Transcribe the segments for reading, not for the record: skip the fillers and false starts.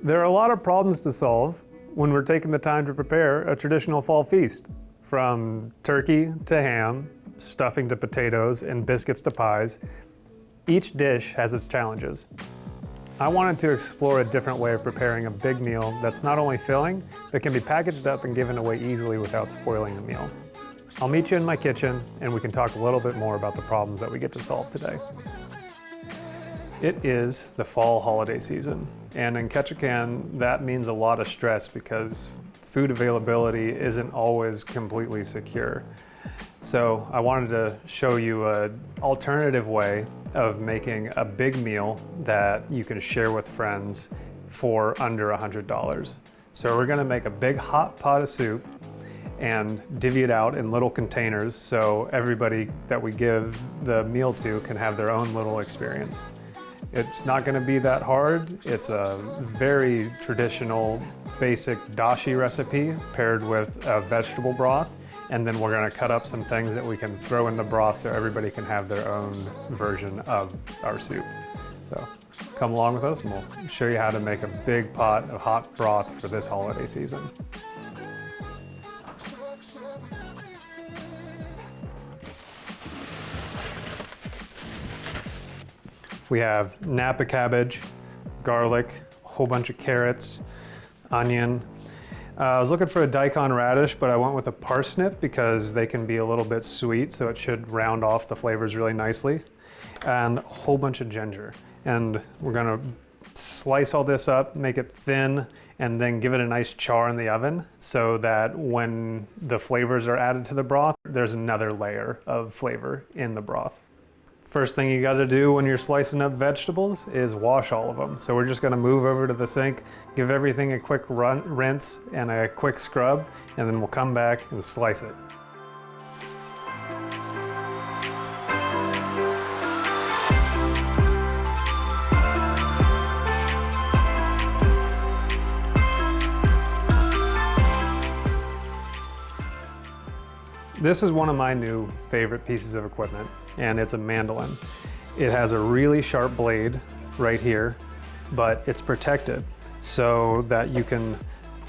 There are a lot of problems to solve when we're taking the time to prepare a traditional fall feast. From turkey to ham, stuffing to potatoes, and biscuits to pies, each dish has its challenges. I wanted to explore a different way of preparing a big meal that's not only filling, but can be packaged up and given away easily without spoiling the meal. I'll meet you in my kitchen and we can talk a little bit more about the problems that we get to solve today. It is the fall holiday season, and in Ketchikan, that means a lot of stress because food availability isn't always completely secure. So I wanted to show you an alternative way of making a big meal that you can share with friends for under $100. So we're gonna make a big hot pot of soup and divvy it out in little containers so everybody that we give the meal to can have their own little experience. It's not gonna be that hard. It's a very traditional, basic dashi recipe paired with a vegetable broth. And then we're gonna cut up some things that we can throw in the broth so everybody can have their own version of our soup. So come along with us and we'll show you how to make a big pot of hot broth for this holiday season. We have Napa cabbage, garlic, a whole bunch of carrots, onion. I was looking for a daikon radish, but I went with a parsnip because they can be a little bit sweet, so it should round off the flavors really nicely. And a whole bunch of ginger. And we're gonna slice all this up, make it thin, and then give it a nice char in the oven so that when the flavors are added to the broth, there's another layer of flavor in the broth. First thing you gotta do when you're slicing up vegetables is wash all of them. So we're just gonna move over to the sink, give everything a quick rinse and a quick scrub, and then we'll come back and slice it. This is one of my new favorite pieces of equipment, and it's a mandolin. It has a really sharp blade right here, but it's protected so that you can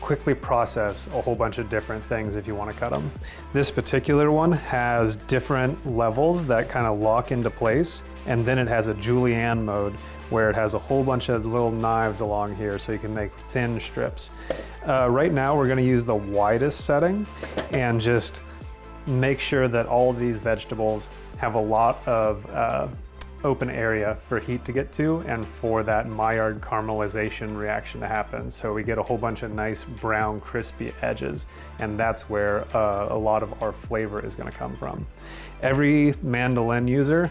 quickly process a whole bunch of different things if you want to cut them. This particular one has different levels that kind of lock into place, and then it has a julienne mode where it has a whole bunch of little knives along here so you can make thin strips. Right now we're going to use the widest setting and just make sure that all of these vegetables have a lot of open area for heat to get to and for that Maillard caramelization reaction to happen. So we get a whole bunch of nice brown crispy edges, and that's where a lot of our flavor is going to come from. Every mandolin user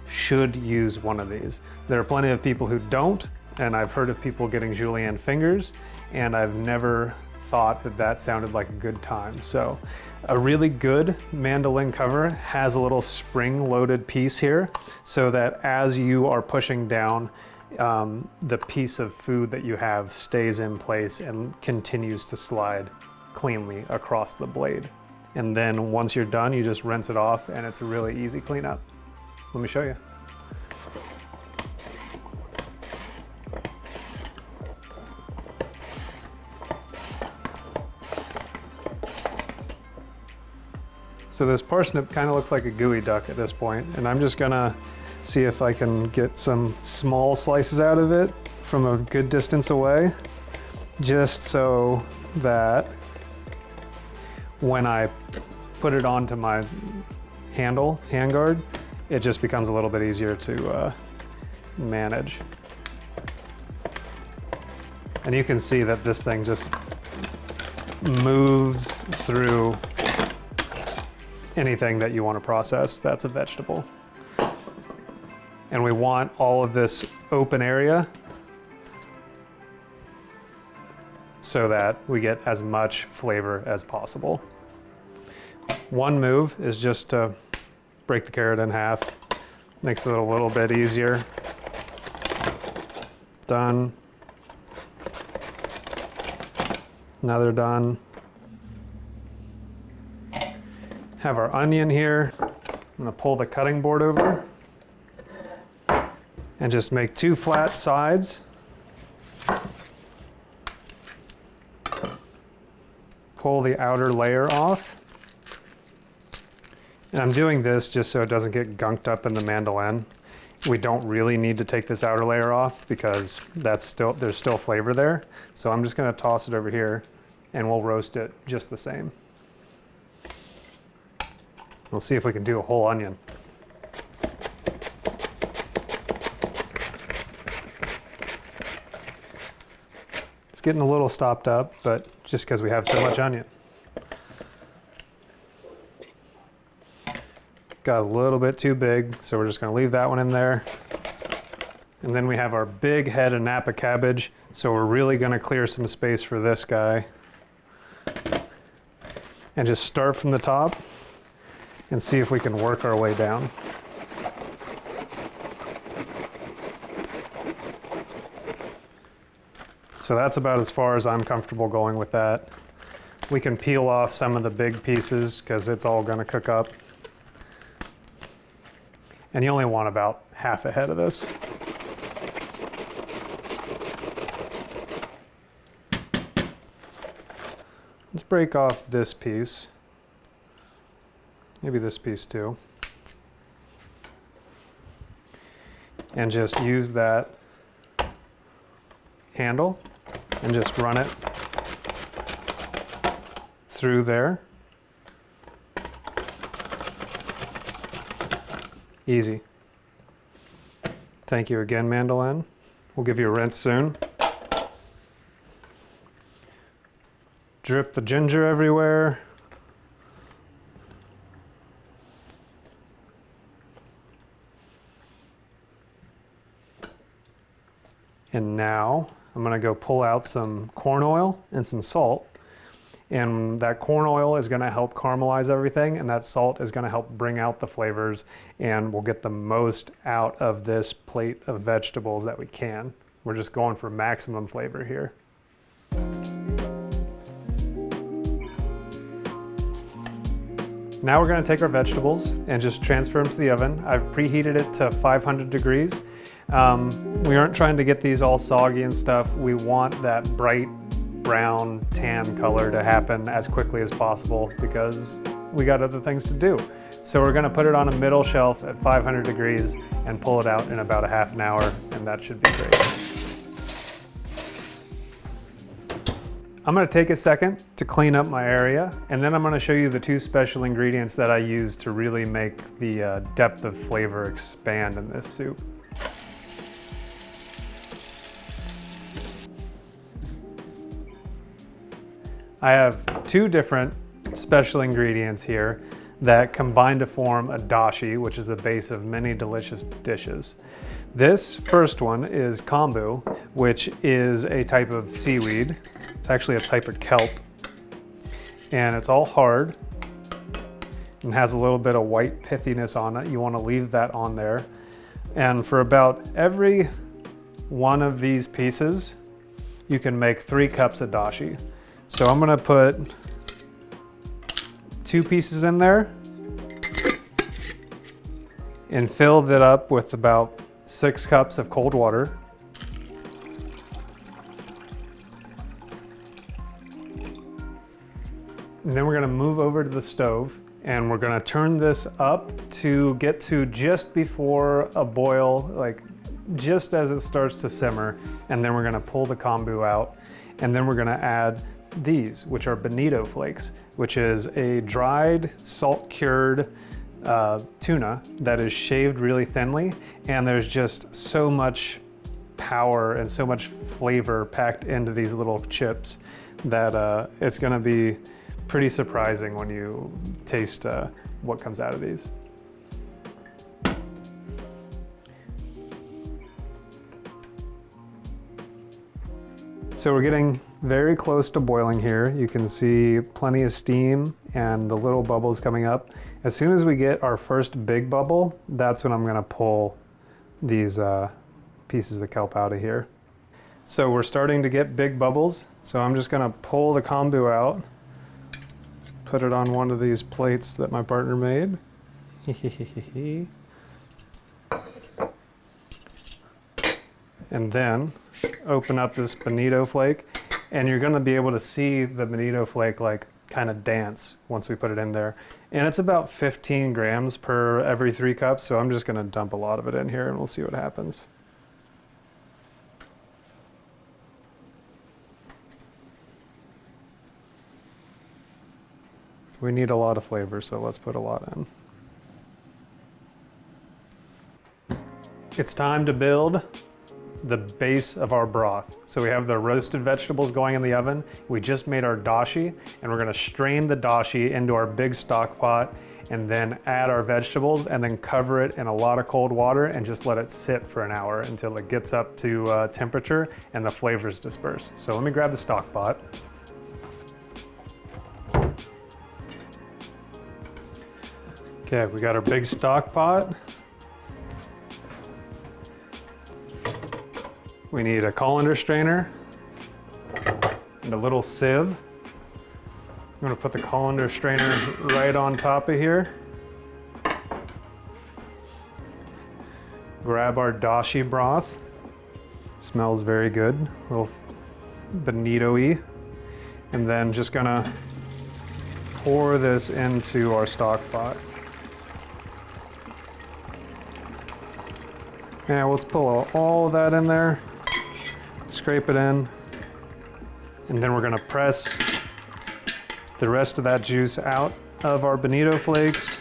should use one of these. There are plenty of people who don't, and I've heard of people getting julienne fingers, and I've never thought that that sounded like a good time. So a really good mandolin cover has a little spring-loaded piece here so that as you are pushing down, the piece of food that you have stays in place and continues to slide cleanly across the blade. And then once you're done, you just rinse it off and it's a really easy cleanup. Let me show you. So this parsnip kind of looks like a gooey duck at this point, and I'm just gonna see if I can get some small slices out of it from a good distance away, just so that when I put it onto my handguard, it just becomes a little bit easier to manage. And you can see that this thing just moves through anything that you want to process that's a vegetable. And we want all of this open area so that we get as much flavor as possible. One move is just to break the carrot in half. Makes it a little bit easier. Done. Another done. Have our onion here. I'm gonna pull the cutting board over and just make two flat sides. pull the outer layer off. And I'm doing this just so it doesn't get gunked up in the mandolin. We don't really need to take this outer layer off because there's still flavor there. So I'm just gonna toss it over here and we'll roast it just the same. We'll see if we can do a whole onion. It's getting a little stopped up, but just because we have so much onion. Got a little bit too big, so we're just gonna leave that one in there. And then we have our big head of Napa cabbage, so we're really gonna clear some space for this guy. And just start from the top and see if we can work our way down. So that's about as far as I'm comfortable going with that. We can peel off some of the big pieces because it's all gonna cook up. And you only want about half a head of this. Let's break off this piece. Maybe this piece too. And just use that handle and just run it through there. Easy. Thank you again, mandolin. We'll give you a rinse soon. Drip the ginger everywhere. And now I'm gonna go pull out some corn oil and some salt. And that corn oil is gonna help caramelize everything, and that salt is gonna help bring out the flavors, and we'll get the most out of this plate of vegetables that we can. We're just going for maximum flavor here. Now we're gonna take our vegetables and just transfer them to the oven. I've preheated it to 500 degrees. We aren't trying to get these all soggy and stuff. We want that bright brown tan color to happen as quickly as possible because we got other things to do. So we're gonna put it on a middle shelf at 500 degrees and pull it out in about a half an hour, and that should be great. I'm gonna take a second to clean up my area, and then I'm gonna show you the two special ingredients that I use to really make the depth of flavor expand in this soup. I have two different special ingredients here that combine to form a dashi, which is the base of many delicious dishes. This first one is kombu, which is a type of seaweed. It's actually a type of kelp, and it's all hard and has a little bit of white pithiness on it. You want to leave that on there. And for about every one of these pieces, you can make 3 cups of dashi. So I'm gonna put 2 pieces in there and fill that up with about 6 cups of cold water. And then we're gonna move over to the stove and we're gonna turn this up to get to just before a boil, like just as it starts to simmer. And then we're gonna pull the kombu out, and then we're gonna add these, which are bonito flakes, which is a dried, salt-cured tuna that is shaved really thinly, and there's just so much power and so much flavor packed into these little chips that it's gonna be pretty surprising when you taste what comes out of these. So we're getting very close to boiling here. You can see plenty of steam and the little bubbles coming up. As soon as we get our first big bubble, that's when I'm gonna pull these pieces of kelp out of here. So we're starting to get big bubbles. So I'm just gonna pull the kombu out, put it on one of these plates that my partner made. And then open up this bonito flake. And you're gonna be able to see the bonito flake like kind of dance once we put it in there. And it's about 15 grams per every 3 cups, so I'm just gonna dump a lot of it in here and we'll see what happens. We need a lot of flavor, so let's put a lot in. It's time to build the base of our broth. So we have the roasted vegetables going in the oven. We just made our dashi, and we're gonna strain the dashi into our big stock pot and then add our vegetables and then cover it in a lot of cold water and just let it sit for an hour until it gets up to temperature and the flavors disperse. So let me grab the stock pot. Okay, we got our big stock pot. We need a colander strainer and a little sieve. I'm gonna put the colander strainer right on top of here. Grab our dashi broth. Smells very good, a little bonito-y. And then just gonna pour this into our stock pot. Yeah, let's pull all of that in there, scrape it in, and then we're gonna press the rest of that juice out of our bonito flakes.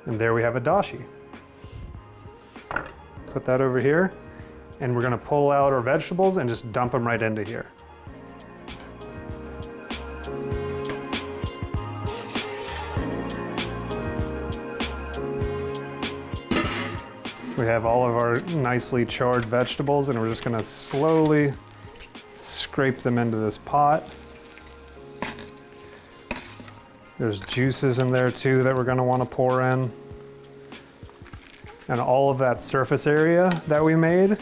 And there we have a dashi. Put that over here, and we're gonna pull out our vegetables and just dump them right into here. We have all of our nicely charred vegetables, and we're just gonna slowly scrape them into this pot. There's juices in there too that we're gonna wanna pour in. And all of that surface area that we made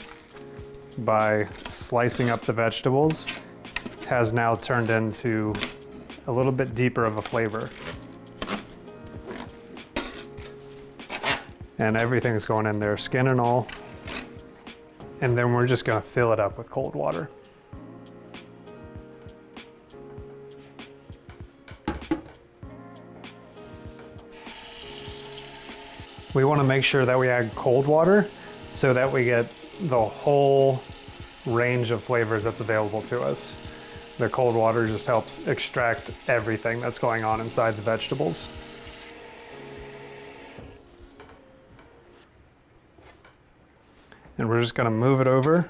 by slicing up the vegetables has now turned into a little bit deeper of a flavor. And everything's going in there, skin and all. And then we're just gonna fill it up with cold water. We wanna make sure that we add cold water so that we get the whole range of flavors that's available to us. The cold water just helps extract everything that's going on inside the vegetables. And we're just gonna move it over,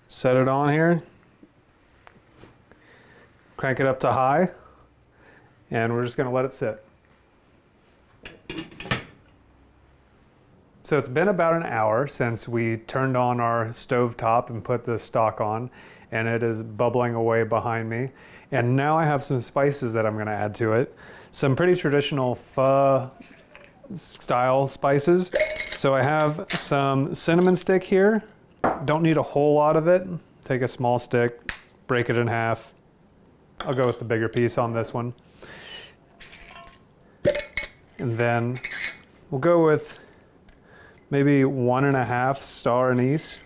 set it on here, crank it up to high, and we're just gonna let it sit. So it's been about an hour since we turned on our stove top and put the stock on, and it is bubbling away behind me. And now I have some spices that I'm gonna add to it. Some pretty traditional pho style spices. So I have some cinnamon stick here. Don't need a whole lot of it. Take a small stick, break it in half. I'll go with the bigger piece on this one. And then we'll go with maybe 1.5 star anise.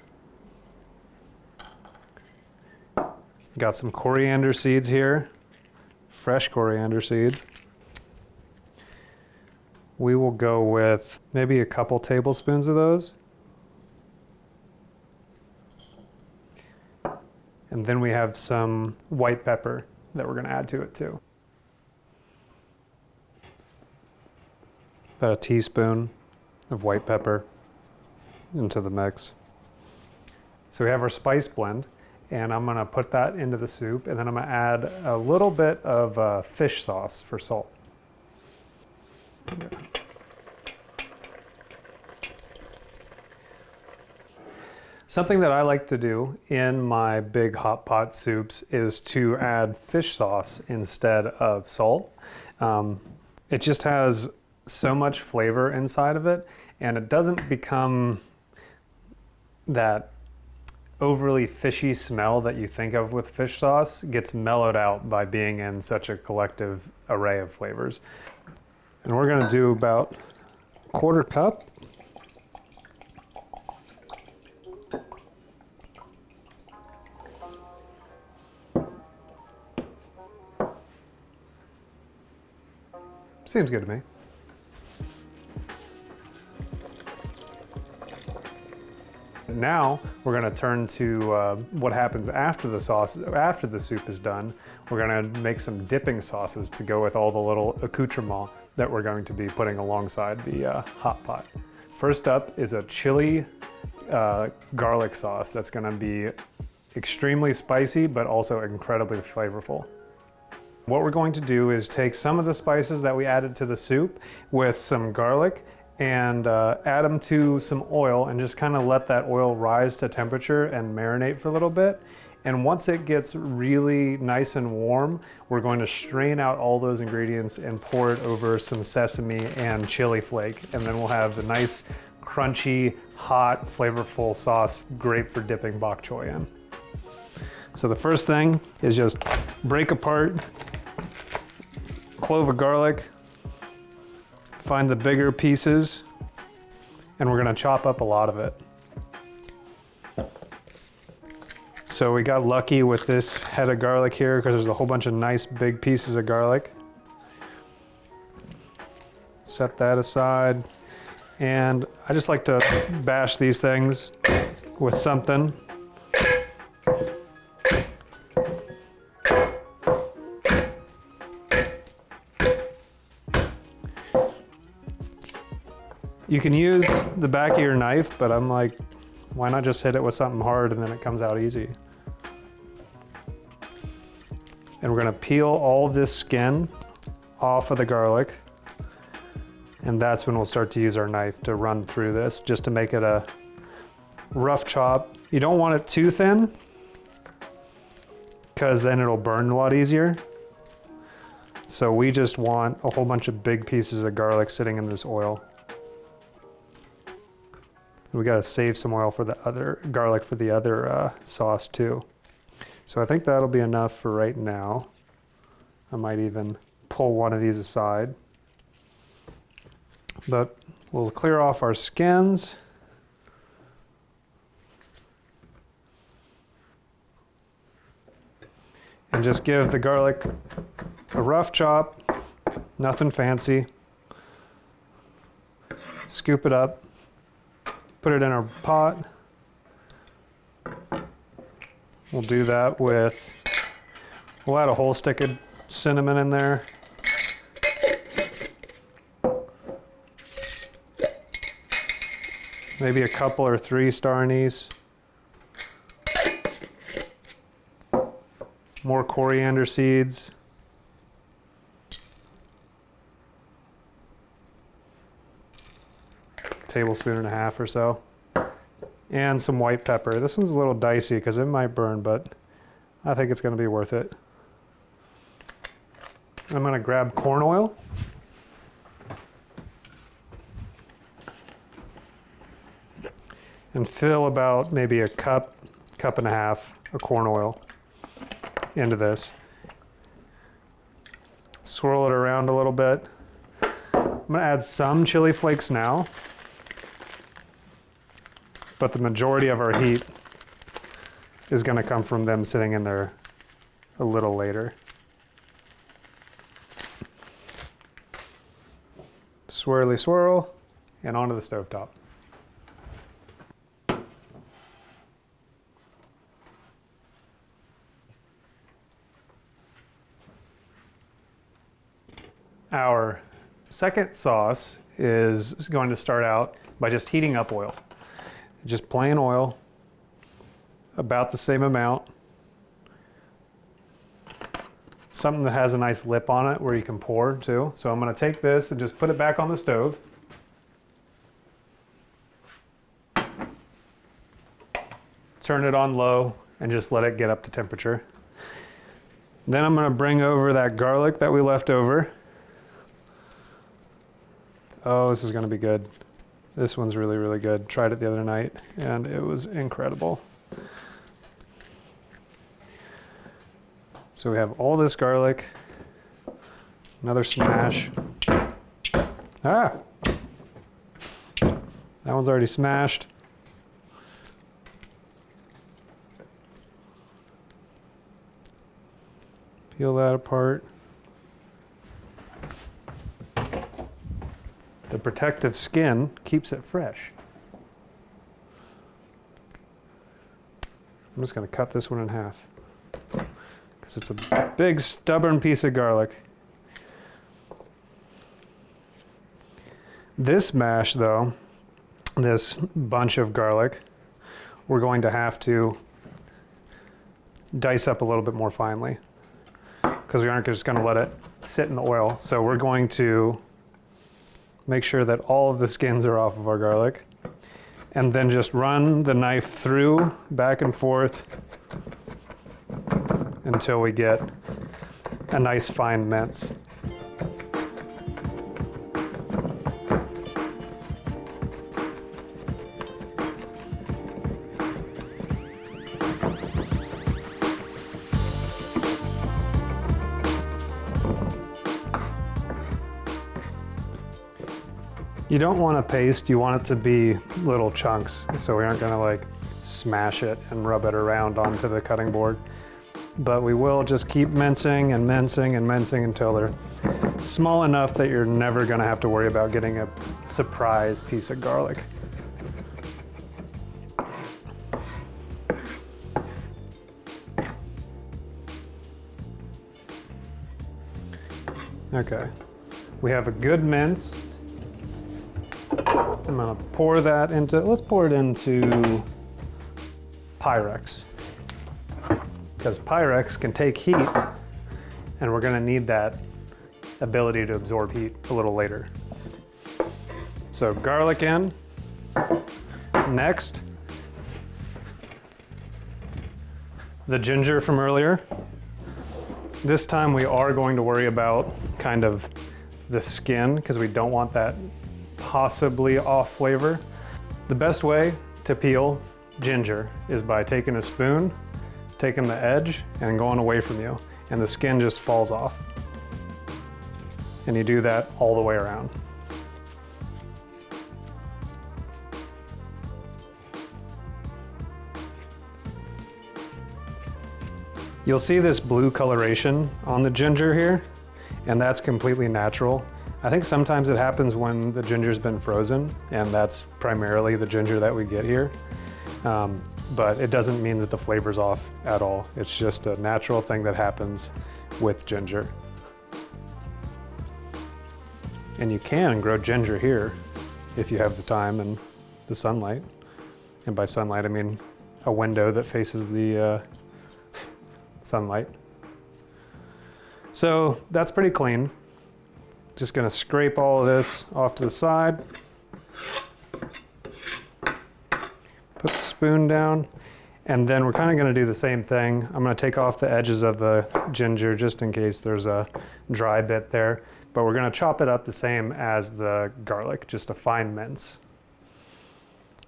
Got some coriander seeds here, fresh coriander seeds. We will go with maybe a couple tablespoons of those. And then we have some white pepper that we're gonna add to it too. About a teaspoon of white pepper into the mix. So we have our spice blend, and I'm gonna put that into the soup, and then I'm gonna add a little bit of fish sauce for salt. Something that I like to do in my big hot pot soups is to add fish sauce instead of salt. It just has so much flavor inside of it, and it doesn't become that overly fishy smell that you think of with fish sauce. Gets mellowed out by being in such a collective array of flavors. And we're gonna do about a quarter cup. Seems good to me. Now we're going to turn to what happens after the sauce, after the soup is done. We're going to make some dipping sauces to go with all the little accoutrements that we're going to be putting alongside the hot pot. First up is a chili garlic sauce that's going to be extremely spicy but also incredibly flavorful. What we're going to do is take some of the spices that we added to the soup with some garlic and add them to some oil and just kind of let that oil rise to temperature and marinate for a little bit. And once it gets really nice and warm, we're going to strain out all those ingredients and pour it over some sesame and chili flake. And then we'll have the nice, crunchy, hot, flavorful sauce, great for dipping bok choy in. So the first thing is just break apart clove of garlic, find the bigger pieces, and we're gonna chop up a lot of it. So we got lucky with this head of garlic here because there's a whole bunch of nice big pieces of garlic. Set that aside. And I just like to bash these things with something. You can use the back of your knife, but I'm like, why not just hit it with something hard and then it comes out easy? And we're gonna peel all this skin off of the garlic. And that's when we'll start to use our knife to run through this, just to make it a rough chop. You don't want it too thin, because then it'll burn a lot easier. So we just want a whole bunch of big pieces of garlic sitting in this oil. We gotta save some oil for the other garlic for the other sauce too. So I think that'll be enough for right now. I might even pull one of these aside. But we'll clear off our skins. And just give the garlic a rough chop, nothing fancy. Scoop it up. Put it in our pot. We'll do that with, we'll add a whole stick of cinnamon in there. Maybe a couple or 3 star anise. More coriander seeds. Tablespoon and a half or so, and some white pepper. This one's a little dicey because it might burn, but I think it's going to be worth it. I'm going to grab corn oil. And fill about maybe a cup and a half of corn oil into this. Swirl it around a little bit. I'm going to add some chili flakes now, but the majority of our heat is going to come from them sitting in there a little later. Swirly swirl, and onto the stovetop. Our second sauce is going to start out by just heating up oil. Just plain oil, about the same amount. Something that has a nice lip on it where you can pour too. So I'm going to take this and just put it back on the stove. Turn it on low and just let it get up to temperature. Then I'm going to bring over that garlic that we left over. Oh, this is going to be good. This one's really, really good. Tried it the other night and it was incredible. So we have all this garlic, another smash. Ah! That one's already smashed. Peel that apart. The protective skin keeps it fresh. I'm just going to cut this one in half because it's a big, stubborn piece of garlic. This mash, though, this bunch of garlic, we're going to have to dice up a little bit more finely because we aren't just going to let it sit in the oil. So we're going to make sure that all of the skins are off of our garlic, and then just run the knife through, back and forth, until we get a nice fine mince. You don't want a paste, you want it to be little chunks, so we aren't gonna like smash it and rub it around onto the cutting board. But we will just keep mincing and mincing and mincing until they're small enough that you're never gonna have to worry about getting a surprise piece of garlic. Okay, we have a good mince. I'm gonna pour that into, let's pour it into Pyrex. Because Pyrex can take heat, and we're gonna need that ability to absorb heat a little later. So garlic in. Next, the ginger from earlier. This time we are going to worry about kind of the skin because we don't want that possibly off flavor. The best way to peel ginger is by taking a spoon, taking the edge and going away from you, and the skin just falls off. And you do that all the way around. You'll see this blue coloration on the ginger here, and that's completely natural. I think sometimes it happens when the ginger's been frozen, and that's primarily the ginger that we get here. But it doesn't mean that the flavor's off at all. It's just a natural thing that happens with ginger. And you can grow ginger here if you have the time and the sunlight. And by sunlight, I mean a window that faces the sunlight. So that's pretty clean. Just gonna scrape all of this off to the side. Put the spoon down, and then we're kind of gonna do the same thing. I'm gonna take off the edges of the ginger just in case there's a dry bit there, but we're gonna chop it up the same as the garlic, just a fine mince.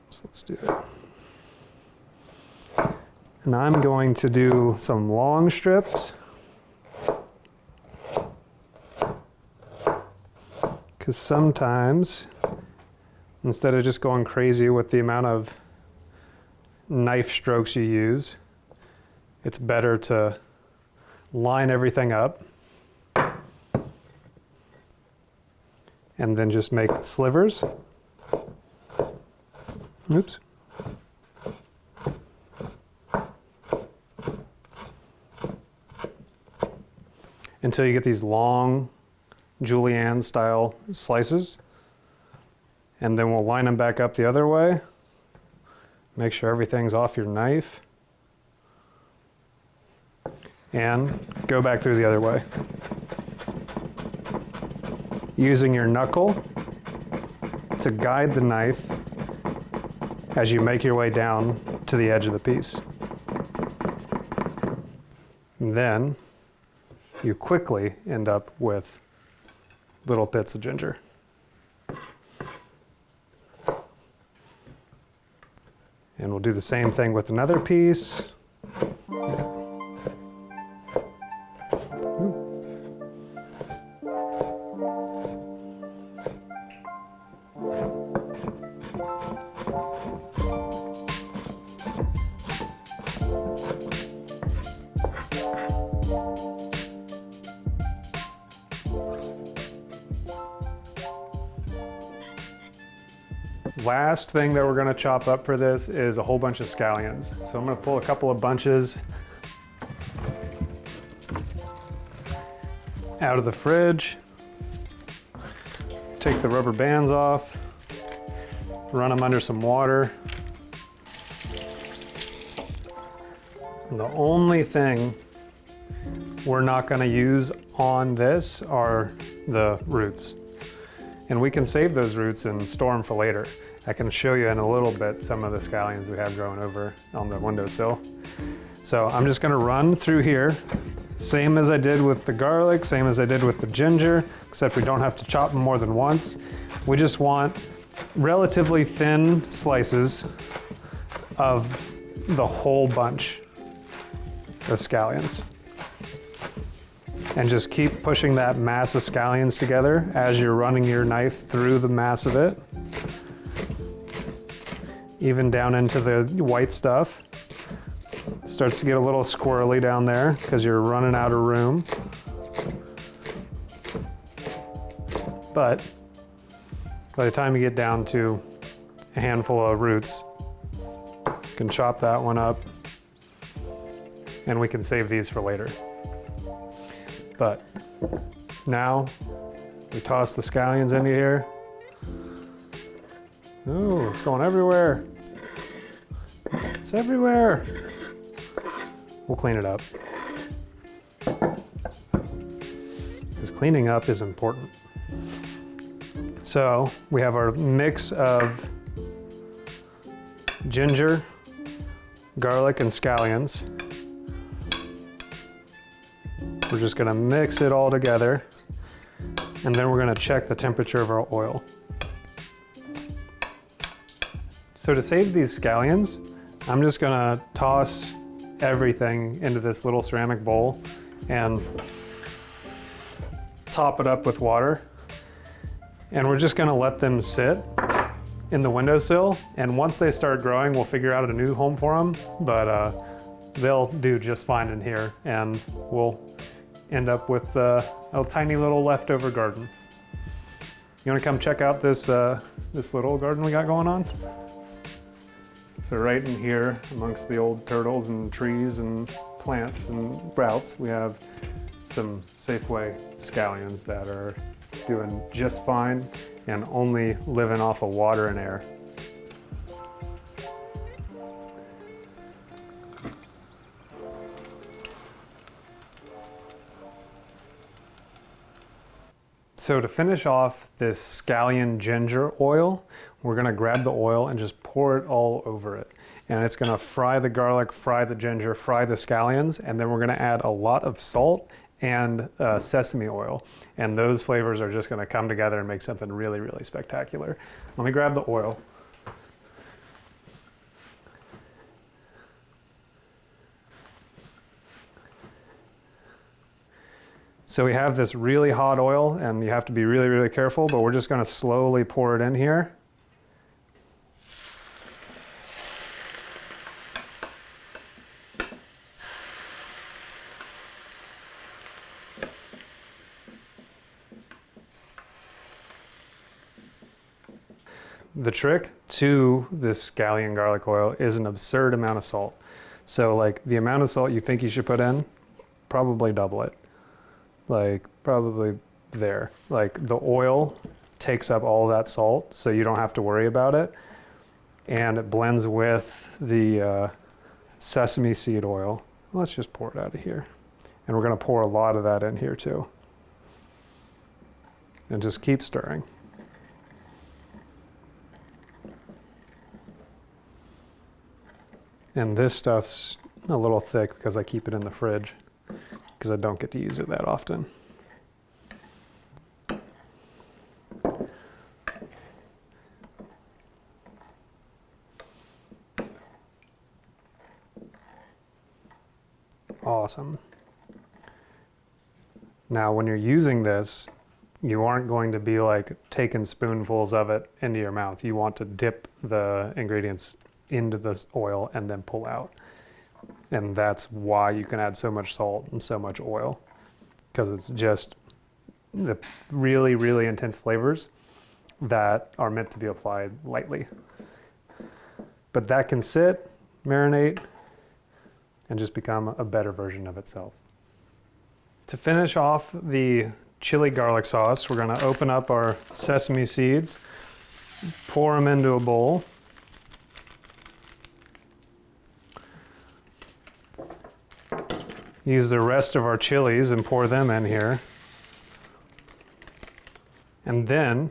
So let's do it. And I'm going to do some long strips, because sometimes, instead of just going crazy with the amount of knife strokes you use, it's better to line everything up and then just make slivers. Oops. Until you get these long julienne style slices, and then we'll line them back up the other way. Make sure everything's off your knife, and go back through the other way. Using your knuckle to guide the knife as you make your way down to the edge of the piece. And then you quickly end up with little bits of ginger. And we'll do the same thing with another piece. Last thing that we're gonna chop up for this is a whole bunch of scallions. So I'm gonna pull a couple of bunches out of the fridge, take the rubber bands off, run them under some water. And the only thing we're not gonna use on this are the roots. And we can save those roots and store them for later. I can show you in a little bit some of the scallions we have growing over on the windowsill. So I'm just gonna run through here, same as I did with the garlic, same as I did with the ginger, except we don't have to chop them more than once. We just want relatively thin slices of the whole bunch of scallions. And just keep pushing that mass of scallions together as you're running your knife through the mass of it. Even down into the white stuff. Starts to get a little squirrely down there because you're running out of room. But by the time you get down to a handful of roots, you can chop that one up and we can save these for later. But now we toss the scallions into here. Ooh, it's going everywhere. It's everywhere. We'll clean it up. Because cleaning up is important. So we have our mix of ginger, garlic, and scallions. We're just gonna mix it all together, and then we're gonna check the temperature of our oil. So to save these scallions, I'm just gonna toss everything into this little ceramic bowl and top it up with water. And we're just gonna let them sit in the windowsill, and once they start growing, we'll figure out a new home for them, but they'll do just fine in here, and we'll end up with a tiny little leftover garden. You wanna come check out this little garden we got going on? So right in here, amongst the old turtles and trees and plants and sprouts, we have some Safeway scallions that are doing just fine and only living off of water and air. So to finish off this scallion ginger oil, we're gonna grab the oil and just pour it all over it. And it's gonna fry the garlic, fry the ginger, fry the scallions, and then we're gonna add a lot of salt and sesame oil. And those flavors are just gonna come together and make something really, really spectacular. Let me grab the oil. So we have this really hot oil, and you have to be really, really careful, but we're just gonna slowly pour it in here. The trick to this scallion garlic oil is an absurd amount of salt. So like the amount of salt you think you should put in, probably double it. Like probably there. Like the oil takes up all that salt, so you don't have to worry about it. And it blends with the sesame seed oil. Let's just pour it out of here. And we're gonna pour a lot of that in here too. And just keep stirring. And this stuff's a little thick because I keep it in the fridge because I don't get to use it that often. Awesome. Now, when you're using this, you aren't going to be like taking spoonfuls of it into your mouth. You want to dip the ingredients into this oil and then pull out. And that's why you can add so much salt and so much oil, because it's just the really, really intense flavors that are meant to be applied lightly. But that can sit, marinate, and just become a better version of itself. To finish off the chili garlic sauce, we're gonna open up our sesame seeds, pour them into a bowl. Use the rest of our chilies and pour them in here. And then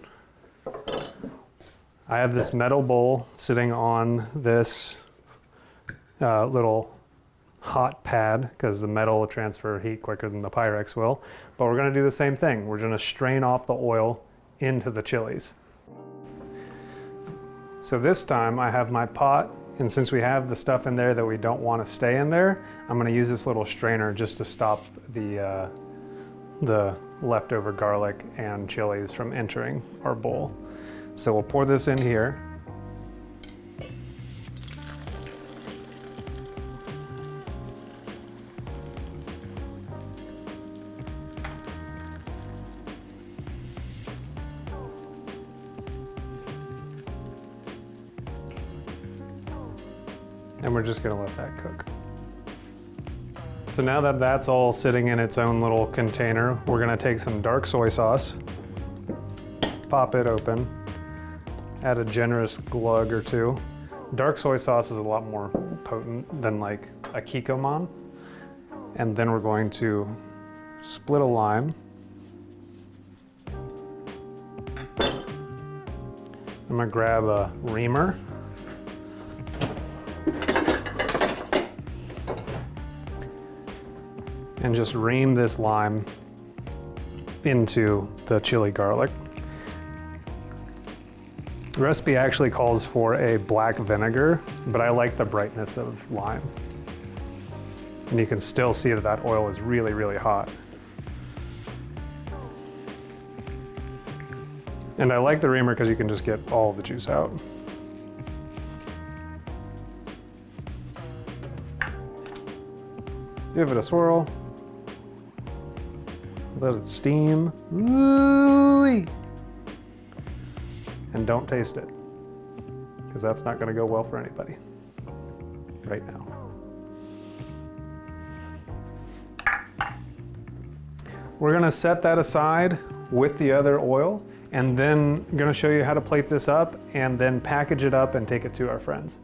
I have this metal bowl sitting on this little hot pad because the metal will transfer heat quicker than the Pyrex will. But we're gonna do the same thing. We're gonna strain off the oil into the chilies. So this time I have my pot, and since we have the stuff in there that we don't want to stay in there, I'm gonna use this little strainer just to stop the leftover garlic and chilies from entering our bowl. So we'll pour this in here. And we're just gonna let that cook. So now that that's all sitting in its own little container, we're gonna take some dark soy sauce, pop it open, add a generous glug or two. Dark soy sauce is a lot more potent than like a Kikkoman. And then we're going to split a lime. I'm gonna grab a reamer. And just ream this lime into the chili garlic. The recipe actually calls for a black vinegar, but I like the brightness of lime. And you can still see that that oil is really, really hot. And I like the reamer because you can just get all the juice out. Give it a swirl. Let it steam. Ooh-wee. And don't taste it, because that's not going to go well for anybody right now. We're going to set that aside with the other oil, and then I'm going to show you how to plate this up and then package it up and take it to our friends.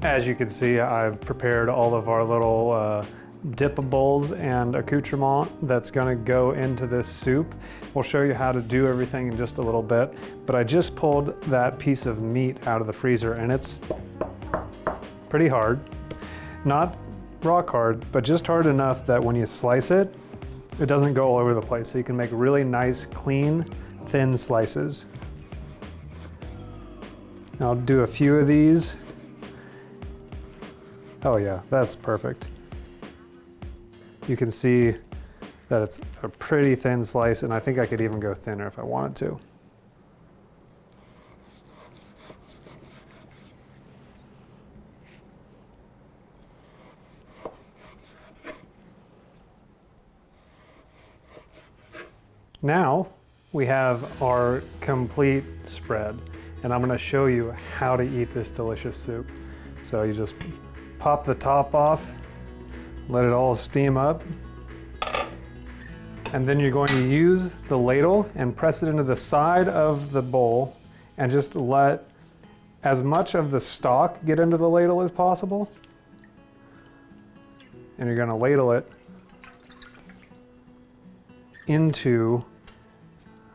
As you can see, I've prepared all of our little dippables and accoutrement that's gonna go into this soup. We'll show you how to do everything in just a little bit, but I just pulled that piece of meat out of the freezer and it's pretty hard. Not rock hard, but just hard enough that when you slice it, it doesn't go all over the place. So you can make really nice, clean, thin slices. I'll do a few of these. Oh yeah, that's perfect. You can see that it's a pretty thin slice, and I think I could even go thinner if I wanted to. Now we have our complete spread, and I'm gonna show you how to eat this delicious soup. So you just pop the top off, let it all steam up, and then you're going to use the ladle and press it into the side of the bowl and just let as much of the stock get into the ladle as possible. And you're going to ladle it into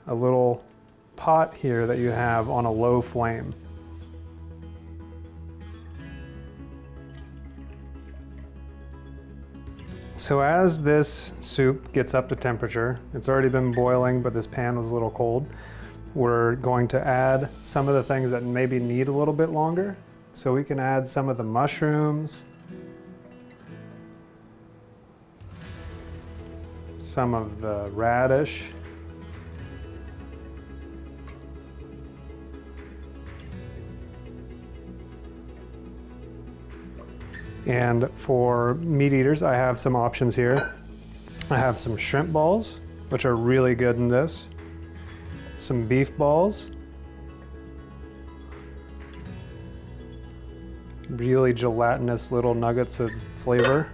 a little pot here that you have on a low flame. So as this soup gets up to temperature, it's already been boiling, but this pan was a little cold. we're going to add some of the things that maybe need a little bit longer. So we can add some of the mushrooms, some of the radish, and for meat eaters, I have some options here. I have some shrimp balls, which are really good in this, some beef balls, really gelatinous little nuggets of flavor.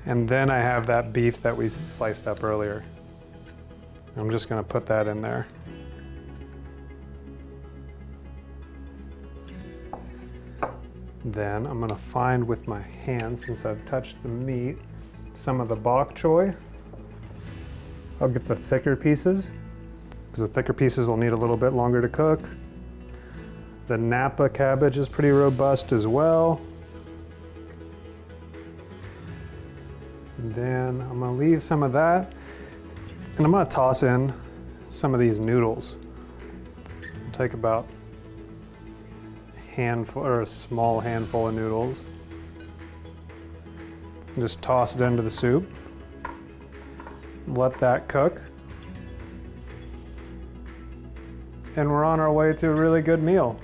And then I have that beef that we sliced up earlier. I'm just gonna put that in there. Then I'm gonna find with my hands, since I've touched the meat, some of the bok choy. I'll get the thicker pieces, because the thicker pieces will need a little bit longer to cook. The Napa cabbage is pretty robust as well. And then I'm gonna leave some of that, and I'm gonna toss in some of these noodles. I'll take about a handful, or a small handful of noodles, and just toss it into the soup. Let that cook. And we're on our way to a really good meal.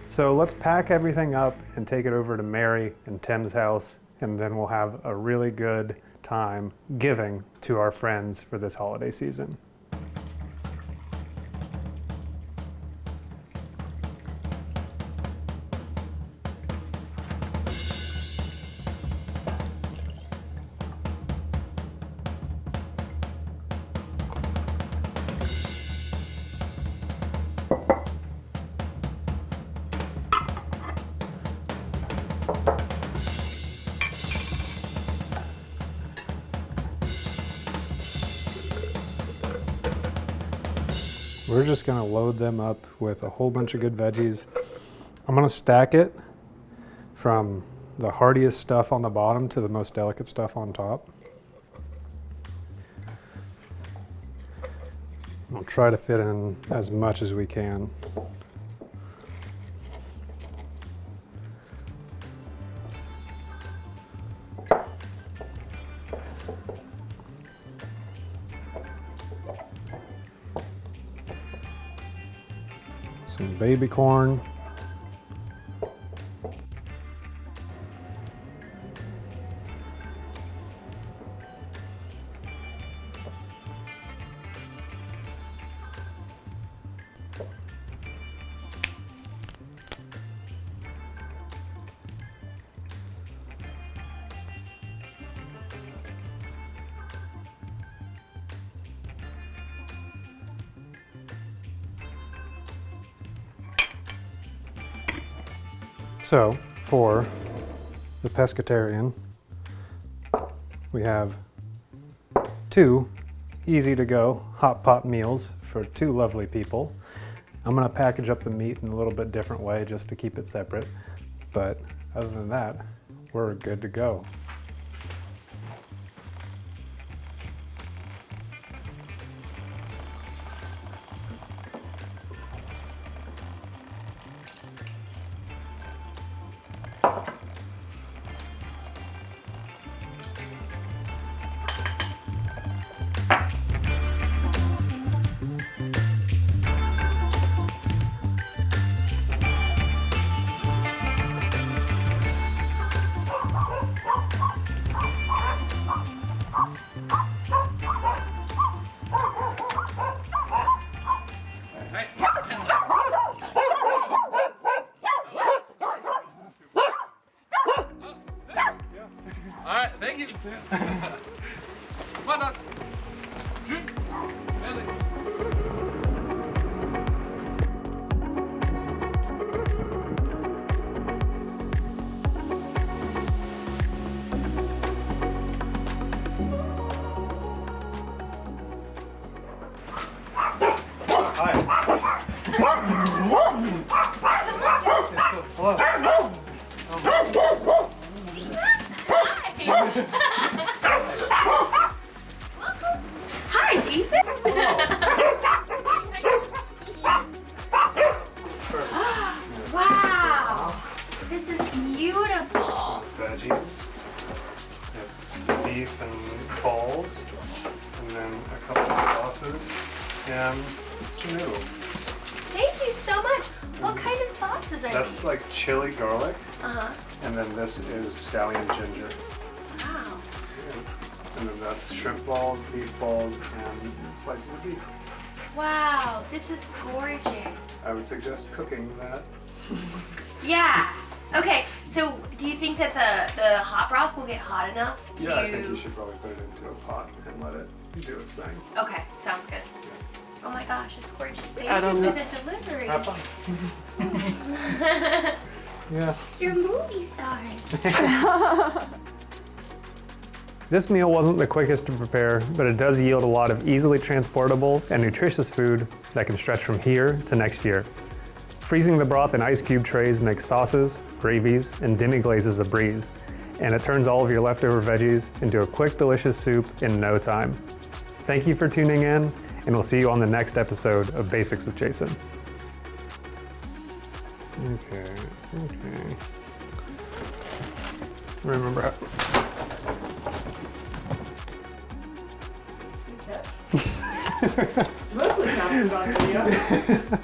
So let's pack everything up and take it over to Mary and Tim's house, and then we'll have a really good time giving to our friends for this holiday season. We're just gonna load them up with a whole bunch of good veggies. I'm gonna stack it from the heartiest stuff on the bottom to the most delicate stuff on top. We'll try to fit in as much as we can. Some baby corn. So, for the pescatarian, we have 2 easy-to-go hot pot meals for 2 lovely people. I'm gonna package up the meat in a little bit different way just to keep it separate, but other than that, we're good to go. All right, thank you. Come on, dogs. Hi, Ethan. some noodles. Thank you so much. What kind of sauces are That's these? like chili garlic, Uh-huh. and then this is scallion ginger. Wow. And then that's shrimp balls, beef balls, and slices of beef. Wow, this is gorgeous. I would suggest cooking that. Yeah. Okay, so do you think that the hot broth will get hot enough to... Yeah, I think you should probably put it into a pot and let it do its thing. Okay, sounds good. Oh my gosh, it's gorgeous. Thank I don't you for know. the delivery. Have fun. Yeah. You're movie stars. This meal wasn't the quickest to prepare, but it does yield a lot of easily transportable and nutritious food that can stretch from here to next year. Freezing the broth in ice cube trays makes sauces, gravies, and demi-glazes a breeze, and it turns all of your leftover veggies into a quick, delicious soup in no time. Thank you for tuning in, and we'll see you on the next episode of Basics with Jason. Okay. Remember how... Mostly sounds on video.